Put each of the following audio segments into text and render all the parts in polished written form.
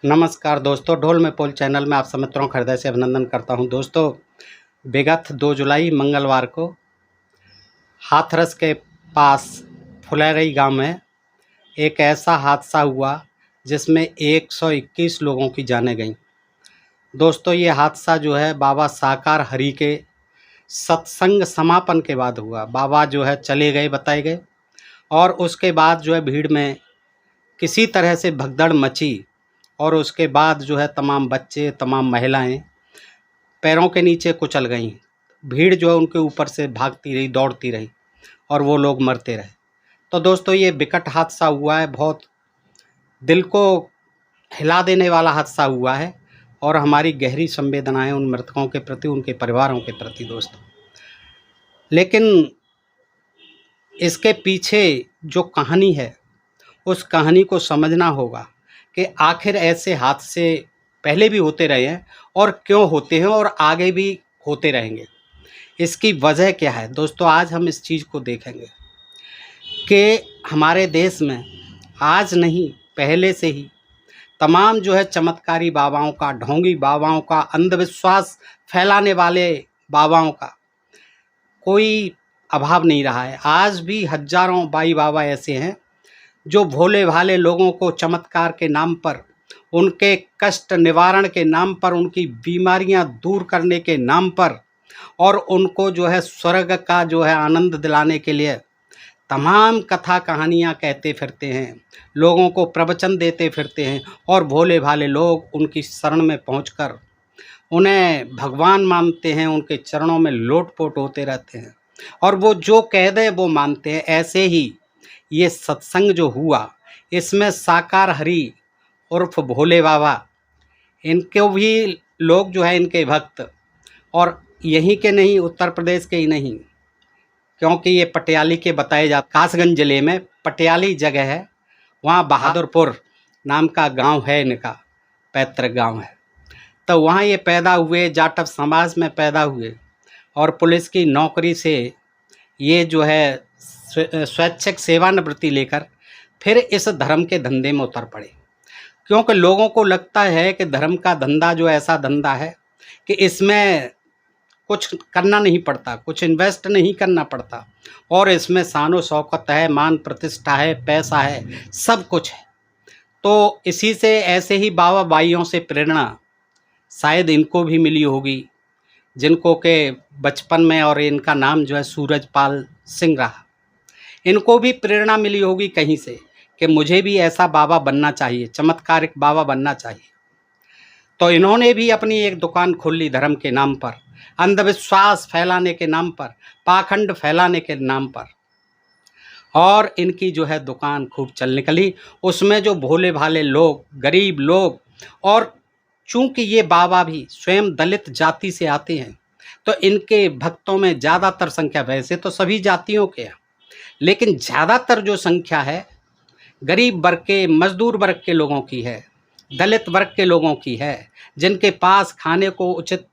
नमस्कार दोस्तों, ढोल में पोल चैनल में आप सब मित्रों का हृदय से अभिनंदन करता हूं। दोस्तों, विगत 2 जुलाई मंगलवार को हाथरस के पास फुलैरई गांव में एक ऐसा हादसा हुआ जिसमें 121 लोगों की जानें गईं। दोस्तों, ये हादसा जो है बाबा साकार हरि के सत्संग समापन के बाद हुआ। बाबा जो है चले गए बताए गए, और उसके बाद जो है भीड़ में किसी तरह से भगदड़ मची, और उसके बाद जो है तमाम बच्चे, तमाम महिलाएं पैरों के नीचे कुचल गईं। भीड़ जो है उनके ऊपर से भागती रही, दौड़ती रही, और वो लोग मरते रहे। तो दोस्तों, ये विकट हादसा हुआ है, बहुत दिल को हिला देने वाला हादसा हुआ है, और हमारी गहरी संवेदनाएं उन मृतकों के प्रति, उनके परिवारों के प्रति दोस्तों। लेकिन इसके पीछे जो कहानी है, उस कहानी को समझना होगा कि आखिर ऐसे हादसे पहले भी होते रहे हैं और क्यों होते हैं और आगे भी होते रहेंगे। इसकी वजह क्या है दोस्तों, आज हम इस चीज़ को देखेंगे कि हमारे देश में आज नहीं, पहले से ही तमाम जो है चमत्कारी बाबाओं का, ढोंगी बाबाओं का, अंधविश्वास फैलाने वाले बाबाओं का कोई अभाव नहीं रहा है। आज भी हजारों बाई बाबा ऐसे हैं जो भोले भाले लोगों को चमत्कार के नाम पर, उनके कष्ट निवारण के नाम पर, उनकी बीमारियां दूर करने के नाम पर, और उनको जो है स्वर्ग का जो है आनंद दिलाने के लिए तमाम कथा कहानियां कहते फिरते हैं, लोगों को प्रवचन देते फिरते हैं, और भोले भाले लोग उनकी शरण में पहुंचकर उन्हें भगवान मानते हैं, उनके चरणों में लोट-पोट होते रहते हैं, और वो जो कह दे वो मानते हैं। ऐसे ही ये सत्संग जो हुआ, इसमें साकार हरि उर्फ भोले बाबा, इनको भी लोग जो है इनके भक्त, और यहीं के नहीं, उत्तर प्रदेश के ही नहीं, क्योंकि ये पटियाली के बताए जाते, कासगंज ज़िले में पटियाली जगह है, वहाँ बहादुरपुर नाम का गांव है, इनका पैतृक गांव है। तो वहाँ ये पैदा हुए, जाटव समाज में पैदा हुए, और पुलिस की नौकरी से ये जो है स्वैच्छिक सेवानिवृत्ति लेकर फिर इस धर्म के धंधे में उतर पड़े। क्योंकि लोगों को लगता है कि धर्म का धंधा जो ऐसा धंधा है कि इसमें कुछ करना नहीं पड़ता, कुछ इन्वेस्ट नहीं करना पड़ता, और इसमें शान शौकत है, मान प्रतिष्ठा है, पैसा है, सब कुछ है। तो इसी से ऐसे ही बाबा बाइयों से प्रेरणा शायद इनको भी मिली होगी, जिनको के बचपन में, और इनका नाम जो है सूरजपाल सिंह रहा, इनको भी प्रेरणा मिली होगी कहीं से कि मुझे भी ऐसा बाबा बनना चाहिए, चमत्कारिक बाबा बनना चाहिए। तो इन्होंने भी अपनी एक दुकान खोल ली धर्म के नाम पर, अंधविश्वास फैलाने के नाम पर, पाखंड फैलाने के नाम पर, और इनकी जो है दुकान खूब चल निकली। उसमें जो भोले भाले लोग, गरीब लोग, और चूंकि ये बाबा भी स्वयं दलित जाति से आते हैं, तो इनके भक्तों में ज़्यादातर संख्या, वैसे तो सभी जातियों के हैं, लेकिन ज़्यादातर जो संख्या है गरीब वर्ग के, मजदूर वर्ग के लोगों की है, दलित वर्ग के लोगों की है, जिनके पास खाने को उचित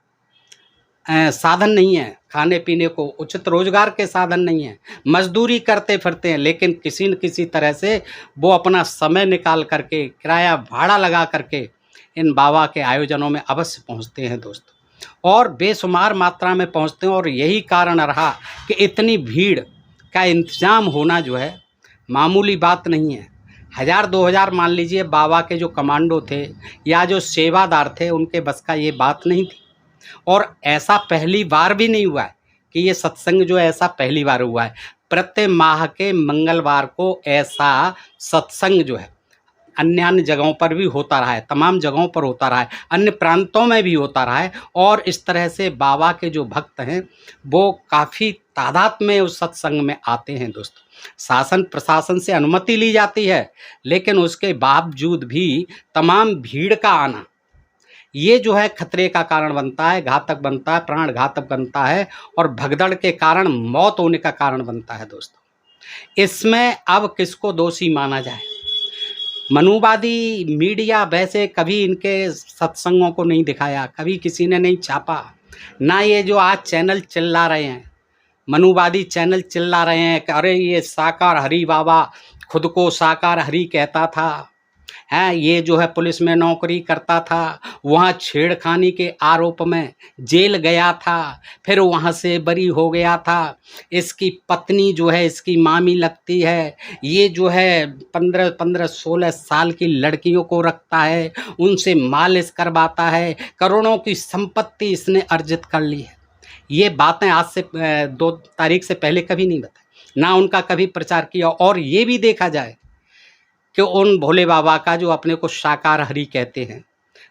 साधन नहीं है, खाने पीने को उचित रोजगार के साधन नहीं है, मजदूरी करते फिरते हैं, लेकिन किसी न किसी तरह से वो अपना समय निकाल करके, किराया भाड़ा लगा करके इन बाबा के आयोजनों में अवश्य पहुंचते हैं दोस्तों, और बेशुमार मात्रा में पहुंचते हैं। और यही कारण रहा कि इतनी भीड़ का इंतजाम होना जो है मामूली बात नहीं है। 1000-2000 मान लीजिए बाबा के जो कमांडो थे या जो सेवादार थे, उनके बस का ये बात नहीं थी। और ऐसा पहली बार भी नहीं हुआ है कि ये सत्संग जो ऐसा पहली बार हुआ है। प्रत्येक माह के मंगलवार को ऐसा सत्संग जो है अन्य जगहों पर भी होता रहा है, तमाम जगहों पर होता रहा है, अन्य प्रांतों में भी होता रहा है, और इस तरह से बाबा के जो भक्त हैं वो काफ़ी तादाद में उस सत्संग में आते हैं दोस्तों। शासन प्रशासन से अनुमति ली जाती है, लेकिन उसके बावजूद भी तमाम भीड़ का आना ये जो है खतरे का कारण बनता है, घातक बनता है, प्राण घातक बनता है, और भगदड़ के कारण मौत होने का कारण बनता है दोस्तों। इसमें अब किसको दोषी माना जाए? मनुवादी मीडिया वैसे कभी इनके सत्संगों को नहीं दिखाया, कभी किसी ने नहीं छापा, ना ये जो आज चैनल चिल्ला रहे हैं, मनुवादी चैनल चिल्ला रहे हैं कि अरे ये साकार हरि बाबा खुद को साकार हरि कहता था, हैं, ये जो है पुलिस में नौकरी करता था, वहाँ छेड़खानी के आरोप में जेल गया था, फिर वहाँ से बरी हो गया था। इसकी पत्नी जो है इसकी मामी लगती है, ये जो है 15-16 साल की लड़कियों को रखता है, उनसे मालिश करवाता है, करोड़ों की संपत्ति इसने अर्जित कर ली है। ये बातें आज से 2 तारीख से पहले कभी नहीं बताई, ना उनका कभी प्रचार किया। और ये भी देखा जाए कि उन भोले बाबा का जो अपने को शाकाहारी कहते हैं,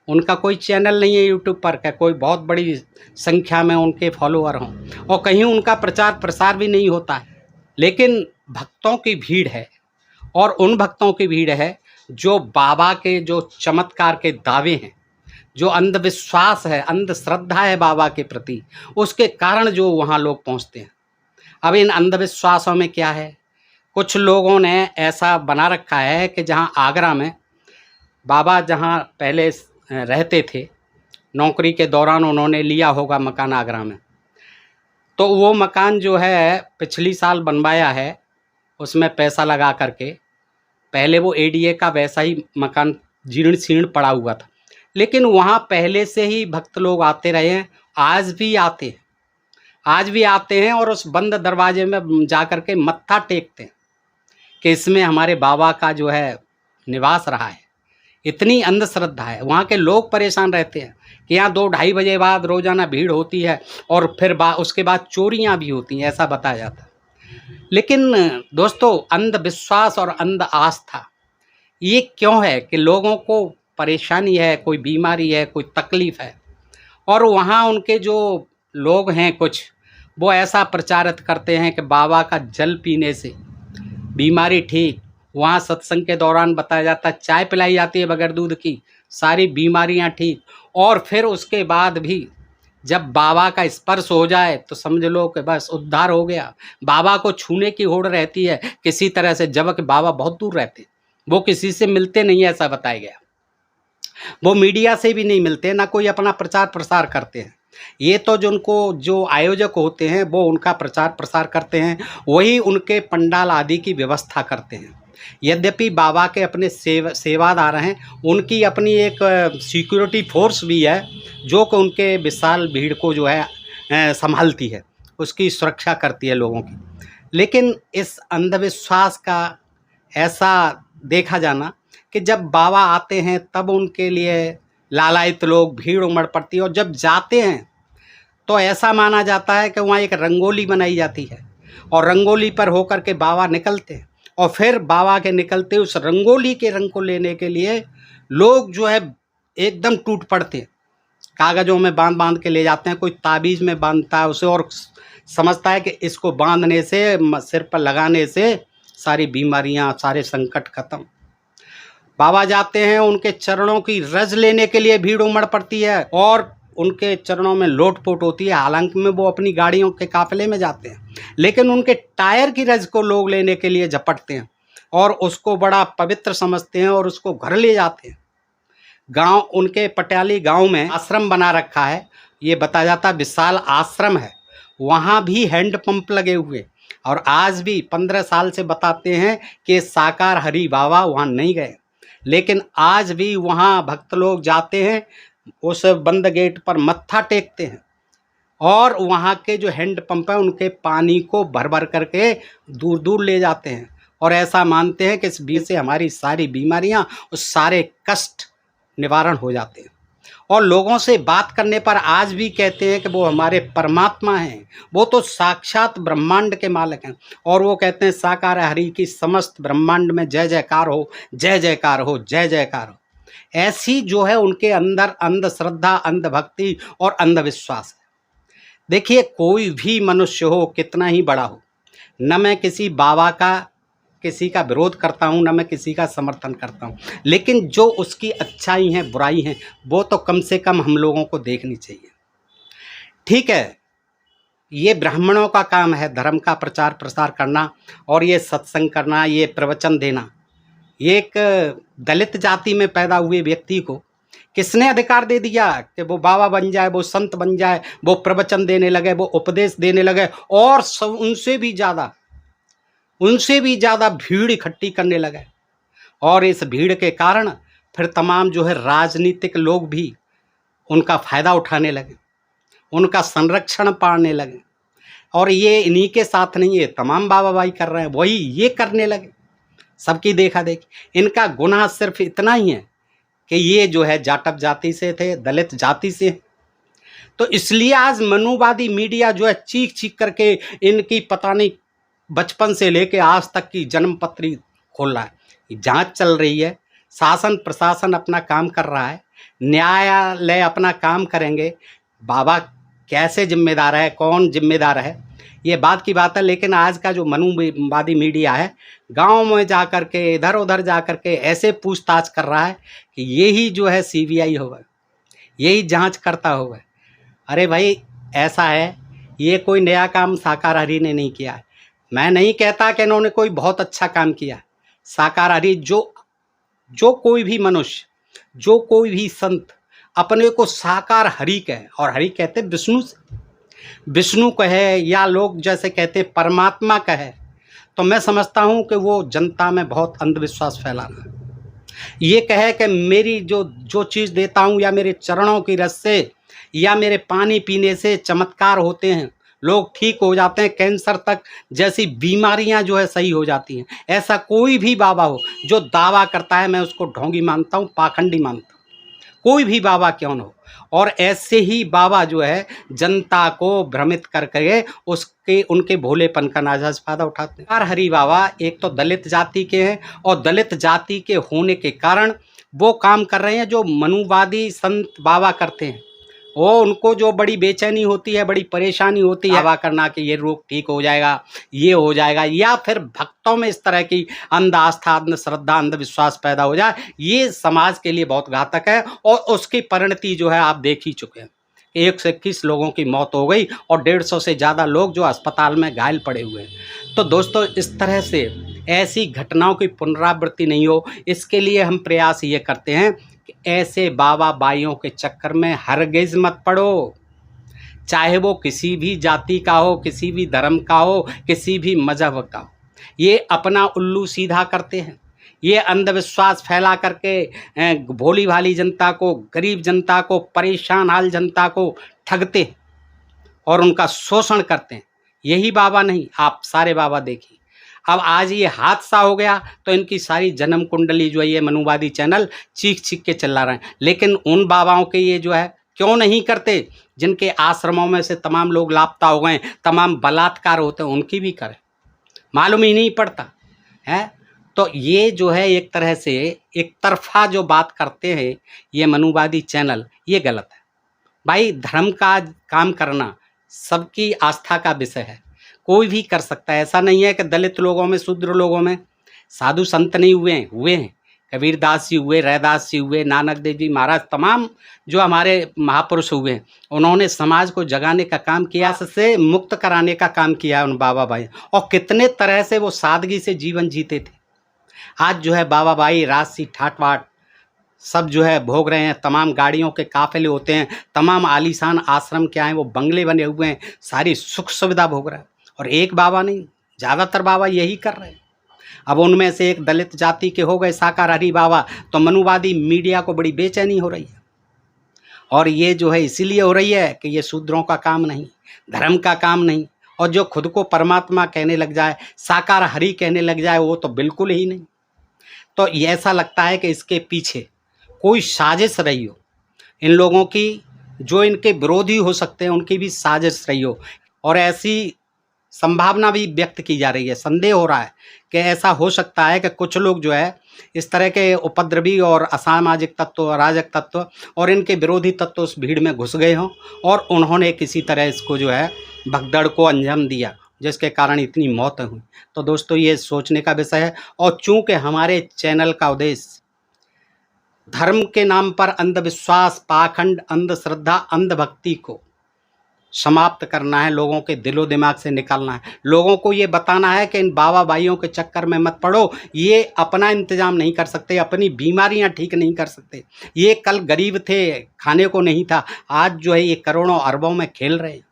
उनका कोई चैनल नहीं है यूट्यूब पर का, कोई बहुत बड़ी संख्या में उनके फॉलोअर हों, और कहीं उनका प्रचार प्रसार भी नहीं होता है। लेकिन भक्तों की भीड़ है, और उन भक्तों की भीड़ है जो बाबा के जो चमत्कार के दावे हैं, जो अंधविश्वास है, अंधश्रद्धा है बाबा के प्रति, उसके कारण जो वहाँ लोग पहुँचते हैं। अब इन अंधविश्वासों में क्या है, कुछ लोगों ने ऐसा बना रखा है कि जहाँ आगरा में बाबा जहाँ पहले रहते थे, नौकरी के दौरान उन्होंने लिया होगा मकान आगरा में, तो वो मकान जो है पिछली साल बनवाया है, उसमें पैसा लगा करके। पहले वो एडीए का वैसा ही मकान जीर्ण शीर्ण पड़ा हुआ था, लेकिन वहाँ पहले से ही भक्त लोग आते रहे हैं, आज भी आते हैं और उस बंद दरवाजे में जा कर के मत्था टेकते हैं कि इसमें हमारे बाबा का जो है निवास रहा है। इतनी अंधश्रद्धा है, वहाँ के लोग परेशान रहते हैं कि यहाँ 2-2:30 बजे बाद रोज़ाना भीड़ होती है, और फिर उसके बाद चोरियाँ भी होती हैं, ऐसा बताया जाता है। लेकिन दोस्तों, अंधविश्वास और अंध आस्था ये क्यों है कि लोगों को परेशानी है, कोई बीमारी है, कोई तकलीफ़ है, और वहाँ उनके जो लोग हैं कुछ, वो ऐसा प्रचारित करते हैं कि बाबा का जल पीने से बीमारी ठीक। वहाँ सत्संग के दौरान बताया जाता है चाय पिलाई जाती है बगैर दूध की, सारी बीमारियाँ ठीक। और फिर उसके बाद भी जब बाबा का स्पर्श हो जाए तो समझ लो कि बस उद्धार हो गया। बाबा को छूने की होड़ रहती है किसी तरह से, जबकि बाबा बहुत दूर रहते, वो किसी से मिलते नहीं, ऐसा बताया गया। वो मीडिया से भी नहीं मिलते, ना कोई अपना प्रचार प्रसार करते हैं। ये तो जो आयोजक होते हैं वो उनका प्रचार प्रसार करते हैं, वही उनके पंडाल आदि की व्यवस्था करते हैं। यद्यपि बाबा के अपने सेवादार हैं, उनकी अपनी एक सिक्योरिटी फोर्स भी है जो कि उनके विशाल भीड़ को जो है संभालती है, उसकी सुरक्षा करती है लोगों की। लेकिन इस अंधविश्वास का ऐसा देखा जाना कि जब बाबा आते हैं तब उनके लिए लालायित लोग भीड़ उमड़ पड़ती है, और जब जाते हैं तो ऐसा माना जाता है कि वहाँ एक रंगोली बनाई जाती है, और रंगोली पर होकर के बाबा निकलते हैं, और फिर बाबा के निकलते उस रंगोली के रंग को लेने के लिए लोग जो है एकदम टूट पड़ते हैं। कागज़ों में बांध के ले जाते हैं, कोई ताबीज़ में बांधता है उसे और समझता है कि इसको बांधने से, सिर पर लगाने से सारी बीमारियां, सारे संकट खत्म। बाबा जाते हैं, उनके चरणों की रज लेने के लिए भीड़ उमड़ पड़ती है और उनके चरणों में लोटपोट होती है। हालांकि में वो अपनी गाड़ियों के काफिले में जाते हैं, लेकिन उनके टायर की रज को लोग लेने के लिए झपटते हैं और उसको बड़ा पवित्र समझते हैं और उसको घर ले जाते हैं। गांव, उनके पटियाली गांव में आश्रम बना रखा है, ये बताया जाता विशाल आश्रम है, वहाँ भी हैंड पंप लगे हुए, और आज भी 15 साल से बताते हैं कि साकार हरि बाबा वहाँ नहीं गए, लेकिन आज भी वहाँ भक्त लोग जाते हैं, उस बंद गेट पर मत्था टेकते हैं और वहाँ के जो हैंड पंप है उनके पानी को भर भर करके दूर दूर ले जाते हैं, और ऐसा मानते हैं कि इस बीच से हमारी सारी बीमारियाँ और सारे कष्ट निवारण हो जाते हैं। और लोगों से बात करने पर आज भी कहते हैं कि वो हमारे परमात्मा हैं, वो तो साक्षात ब्रह्मांड के मालिक हैं, और वो कहते हैं साकार हरि की समस्त ब्रह्मांड में जय जयकार हो, जय जयकार हो, जय जयकार हो। ऐसी जो है उनके अंदर अंधश्रद्धा, अंधभक्ति और अंधविश्वास है। देखिए, कोई भी मनुष्य हो, कितना ही बड़ा हो, न मैं किसी बाबा का किसी का विरोध करता हूँ, न मैं किसी का समर्थन करता हूँ, लेकिन जो उसकी अच्छाई हैं, बुराई हैं, वो तो कम से कम हम लोगों को देखनी चाहिए। ठीक है, ये ब्राह्मणों का काम है धर्म का प्रचार प्रसार करना और ये सत्संग करना, ये प्रवचन देना। ये एक दलित जाति में पैदा हुए व्यक्ति को किसने अधिकार दे दिया कि वो बाबा बन जाए, वो संत बन जाए, वो प्रवचन देने लगे, वो उपदेश देने लगे और उनसे भी ज़्यादा भीड़ इकट्ठी करने लगे। और इस भीड़ के कारण फिर तमाम जो है राजनीतिक लोग भी उनका फ़ायदा उठाने लगे, उनका संरक्षण पाने लगे। और ये इन्हीं के साथ नहीं, ये तमाम बाबा भाई कर रहे हैं, वही ये करने लगे, सबकी देखा देखी। इनका गुनाह सिर्फ इतना ही है कि ये जो है जाटव जाति से थे, दलित जाति से। तो इसलिए आज मनुवादी मीडिया जो है चीख चीख करके इनकी पता नहीं बचपन से लेके आज तक की जन्म पत्री खोल रहा है। जांच चल रही है, शासन प्रशासन अपना काम कर रहा है, न्यायालय अपना काम करेंगे। बाबा कैसे जिम्मेदार है, कौन जिम्मेदार है, ये बात की बात है। लेकिन आज का जो मनुवादी मीडिया है गांव में जा कर के, इधर उधर जा कर के ऐसे पूछताछ कर रहा है कि यही जो है CBI होगा, यही जांच करता होगा। अरे भाई ऐसा है, ये कोई नया काम शाकाहारी ने नहीं किया है। मैं नहीं कहता कि इन्होंने कोई बहुत अच्छा काम किया। शाकाहारी जो कोई भी मनुष्य, जो कोई भी संत अपने को साकार हरि कहे, और हरि कहते विष्णु से, विष्णु कहे या लोग जैसे कहते परमात्मा कहे, तो मैं समझता हूँ कि वो जनता में बहुत अंधविश्वास फैला रहा है। ये कहे कि मेरी जो चीज़ देता हूँ या मेरे चरणों की रस से या मेरे पानी पीने से चमत्कार होते हैं, लोग ठीक हो जाते हैं, कैंसर तक जैसी बीमारियां जो है सही हो जाती हैं। ऐसा कोई भी बाबा हो जो दावा करता है, मैं उसको ढोंगी मानता हूँ, पाखंडी मानता हूँ, कोई भी बाबा क्यों न हो। और ऐसे ही बाबा जो है जनता को भ्रमित करके उनके भोलेपन का नाजायज फायदा उठाते हैं। हरि बाबा एक तो दलित जाति के हैं, और दलित जाति के होने के कारण वो काम कर रहे हैं जो मनुवादी संत बाबा करते हैं। वो उनको जो बड़ी बेचैनी होती है, बड़ी परेशानी होती है दावा करना कि ये रोग ठीक हो जाएगा, ये हो जाएगा, या फिर भक्तों में इस तरह की अंध आस्था, अंध श्रद्धा, अंधविश्वास पैदा हो जाए, ये समाज के लिए बहुत घातक है। और उसकी परिणति जो है आप देख ही चुके हैं। 1 से 21 लोगों की मौत हो गई और 150 से ज़्यादा लोग जो अस्पताल में घायल पड़े हुए हैं। तो दोस्तों इस तरह से ऐसी घटनाओं की पुनरावृत्ति नहीं हो, इसके लिए हम प्रयास ये करते हैं कि ऐसे बाबा बाइयों के चक्कर में हरगिज़ मत पड़ो, चाहे वो किसी भी जाति का हो, किसी भी धर्म का हो, किसी भी मजहब का हो। ये अपना उल्लू सीधा करते हैं, ये अंधविश्वास फैला करके भोली भाली जनता को, गरीब जनता को, परेशान हाल जनता को ठगते हैं और उनका शोषण करते हैं। यही बाबा नहीं, आप सारे बाबा देखिए। अब आज ये हादसा हो गया तो इनकी सारी जन्म कुंडली जो है ये मनुवादी चैनल चीख चीख के चिल्ला रहे हैं। लेकिन उन बाबाओं के ये जो है क्यों नहीं करते जिनके आश्रमों में से तमाम लोग लापता हो गए, तमाम बलात्कार होते हैं, उनकी भी करें, मालूम ही नहीं पड़ता है। तो ये जो है एक तरह से एक तरफा जो बात करते हैं ये मनुवादी चैनल, ये गलत है। भाई धर्म का काम करना सबकी आस्था का विषय है, कोई भी कर सकता है। ऐसा नहीं है कि दलित लोगों में, शूद्र लोगों में साधु संत नहीं हुए हैं। कबीरदास जी हुए, रैदास जी हुए, नानक देव जी महाराज, तमाम जो हमारे महापुरुष हुए हैं, उन्होंने समाज को जगाने का काम किया, से मुक्त कराने का काम किया है उन बाबा भाई। और कितने तरह से वो सादगी से जीवन जीते थे। आज जो है बाबा भाई राजसी ठाट वाट सब जो है भोग रहे हैं, तमाम गाड़ियों के काफिले होते हैं, तमाम आलीशान आश्रम क्या हैं वो बंगले बने हुए हैं, सारी सुख सुविधा भोग रहा है। और एक बाबा नहीं, ज़्यादातर बाबा यही कर रहे हैं। अब उनमें से एक दलित जाति के हो गए शाकाहारी बाबा, तो मनुवादी मीडिया को बड़ी बेचैनी हो रही है। और ये जो है इसीलिए हो रही है कि ये शूद्रों का काम नहीं, धर्म का काम नहीं। और जो खुद को परमात्मा कहने लग जाए, शाकाहारी कहने लग जाए, वो तो बिल्कुल ही नहीं। तो ये ऐसा लगता है कि इसके पीछे कोई साजिश रही हो, इन लोगों की जो इनके विरोधी हो सकते हैं उनकी भी साजिश रही हो। और ऐसी संभावना भी व्यक्त की जा रही है, संदेह हो रहा है कि ऐसा हो सकता है कि कुछ लोग जो है इस तरह के उपद्रवी और असामाजिक तत्व, अराजक तत्व और इनके विरोधी तत्व उस भीड़ में घुस गए हों और उन्होंने किसी तरह इसको जो है भगदड़ को अंजाम दिया, जिसके कारण इतनी मौत हुई। तो दोस्तों ये सोचने का विषय है। और चूँकि हमारे चैनल का उद्देश्य धर्म के नाम पर अंधविश्वास, पाखंड, अंधश्रद्धा, अंधभक्ति को समाप्त करना है, लोगों के दिलो दिमाग से निकालना है, लोगों को ये बताना है कि इन बाबा भाइयों के चक्कर में मत पड़ो। ये अपना इंतजाम नहीं कर सकते, अपनी बीमारियां ठीक नहीं कर सकते। ये कल गरीब थे, खाने को नहीं था, आज जो है ये करोड़ों अरबों में खेल रहे हैं।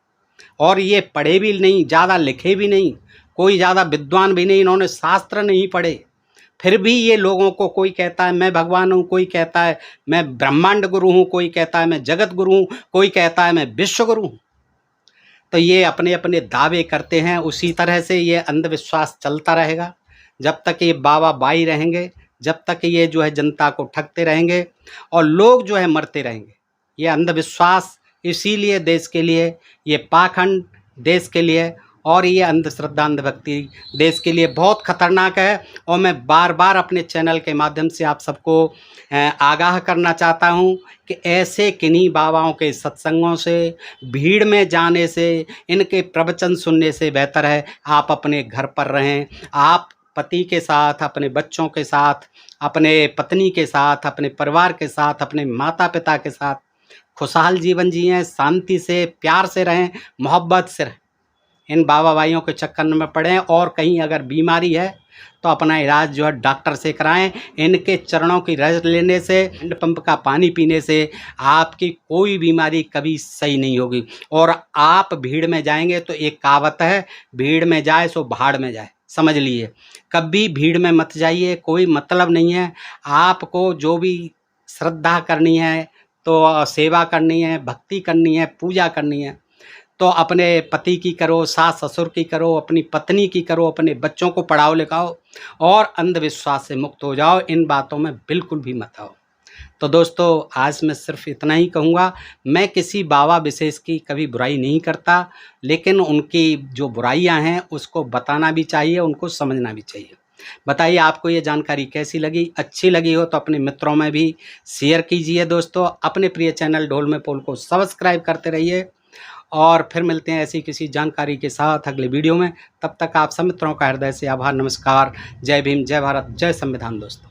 और ये पढ़े भी नहीं, ज़्यादा लिखे भी नहीं, कोई ज़्यादा विद्वान भी नहीं, इन्होंने शास्त्र नहीं पढ़े, फिर भी ये लोगों को, कोई कहता है मैं भगवान हूँ, कोई कहता है मैं ब्रह्मांड गुरु हूँ, कोई कहता है मैं जगत गुरु हूँ, कोई कहता है मैं विश्व गुरु हूँ। तो ये अपने अपने दावे करते हैं। उसी तरह से ये अंधविश्वास चलता रहेगा जब तक ये बाबा बाई रहेंगे, जब तक ये जो है जनता को ठगते रहेंगे और लोग जो है मरते रहेंगे। ये अंधविश्वास इसीलिए देश के लिए, ये पाखंड देश के लिए और ये अंधश्रद्धा अंधभक्ति देश के लिए बहुत खतरनाक है। और मैं बार बार अपने चैनल के माध्यम से आप सबको आगाह करना चाहता हूँ कि ऐसे किन्हीं बाबाओं के सत्संगों से, भीड़ में जाने से, इनके प्रवचन सुनने से बेहतर है आप अपने घर पर रहें। आप पति के साथ, अपने बच्चों के साथ, अपने पत्नी के साथ, अपने परिवार के साथ, अपने माता पिता के साथ खुशहाल जीवन जिएं, शांति से, प्यार से रहें, मोहब्बत से रहें। इन बाबा भाइयों के चक्कर में पड़ें और कहीं अगर बीमारी है तो अपना इलाज जो है डॉक्टर से कराएं। इनके चरणों की रज लेने से, हैंडपंप का पानी पीने से आपकी कोई बीमारी कभी सही नहीं होगी। और आप भीड़ में जाएंगे तो एक कहावत है, भीड़ में जाए सो भाड़ में जाए, समझ लिए। कभी भीड़ में मत जाइए, कोई मतलब नहीं है। आपको जो भी श्रद्धा करनी है, तो सेवा करनी है, भक्ति करनी है, पूजा करनी है, तो अपने पति की करो, सास ससुर की करो, अपनी पत्नी की करो, अपने बच्चों को पढ़ाओ लिखाओ और अंधविश्वास से मुक्त हो जाओ। इन बातों में बिल्कुल भी मत आओ। तो दोस्तों, आज मैं सिर्फ इतना ही कहूँगा। मैं किसी बाबा विशेष की कभी बुराई नहीं करता, लेकिन उनकी जो बुराइयां हैं उसको बताना भी चाहिए, उनको समझना भी चाहिए। बताइए आपको ये जानकारी कैसी लगी? अच्छी लगी हो तो अपने मित्रों में भी शेयर कीजिए। दोस्तों, अपने प्रिय चैनल ढोल में पोल को सब्सक्राइब करते रहिए और फिर मिलते हैं ऐसी किसी जानकारी के साथ अगले वीडियो में। तब तक आप सब मित्रों का हृदय से आभार, नमस्कार, जय भीम, जय भारत, जय संविधान। दोस्तों।